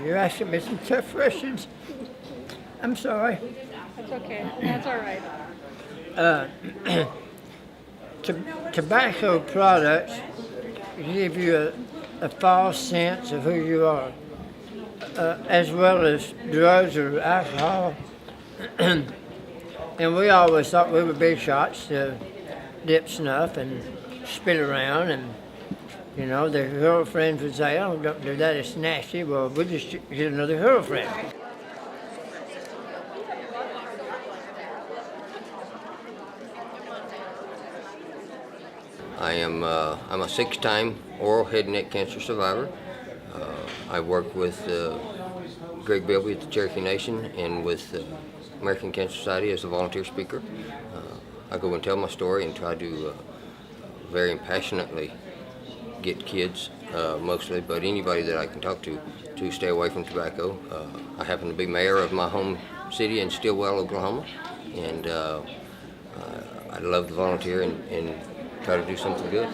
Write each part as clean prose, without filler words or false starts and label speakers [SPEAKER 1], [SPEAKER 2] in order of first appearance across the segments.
[SPEAKER 1] You're asking me some tough questions. I'm sorry.
[SPEAKER 2] That's okay. That's all right.
[SPEAKER 1] Tobacco products give you a false sense of who you are, as well as drugs or alcohol. And we always thought we were big shots to dip snuff and spit around, and their girlfriends would say, "Oh, don't do that, it's nasty." Well, we'll just get another girlfriend.
[SPEAKER 3] I'm a 6-time oral head and neck cancer survivor. I work with Greg Bilby at the Cherokee Nation and with the American Cancer Society as a volunteer speaker. I go and tell my story and try to very passionately get kids, mostly, but anybody that I can talk to stay away from tobacco. I happen to be mayor of my home city in Stillwell, Oklahoma, and I love to volunteer and try to do something good.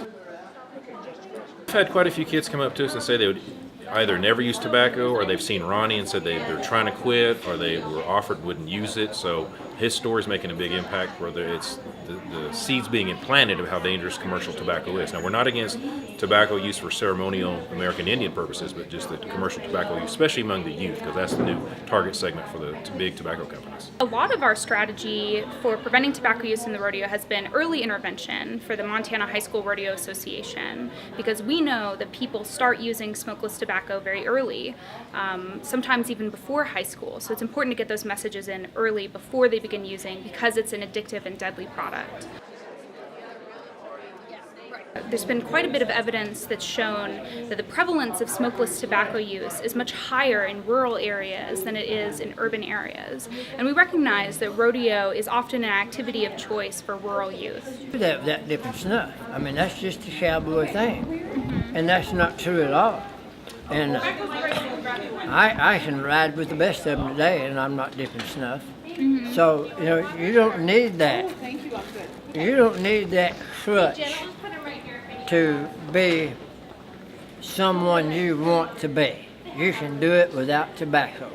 [SPEAKER 4] I've had quite a few kids come up to us and say they would either never use tobacco, or they've seen Ronnie and said they're trying to quit, or they were offered wouldn't use it. So his story is making a big impact, whether it's the seeds being implanted of how dangerous commercial tobacco is. Now, we're not against tobacco use for ceremonial American Indian purposes, but just the commercial tobacco use, especially among the youth, because that's the new target segment for the big tobacco companies.
[SPEAKER 2] A lot of our strategy for preventing tobacco use in the rodeo has been early intervention for the Montana High School Rodeo Association, because we know that people start using smokeless tobacco very early, sometimes even before high school. So it's important to get those messages in early before they begin using, because it's an addictive and deadly product. There's been quite a bit of evidence that's shown that the prevalence of smokeless tobacco use is much higher in rural areas than it is in urban areas. And we recognize that rodeo is often an activity of choice for rural youth.
[SPEAKER 1] That different snuff. I mean, that's just a cowboy thing. And that's not true at all. And I can ride with the best of them today, and I'm not dipping snuff. So, you don't need that. You don't need that crutch to be someone you want to be. You can do it without tobacco.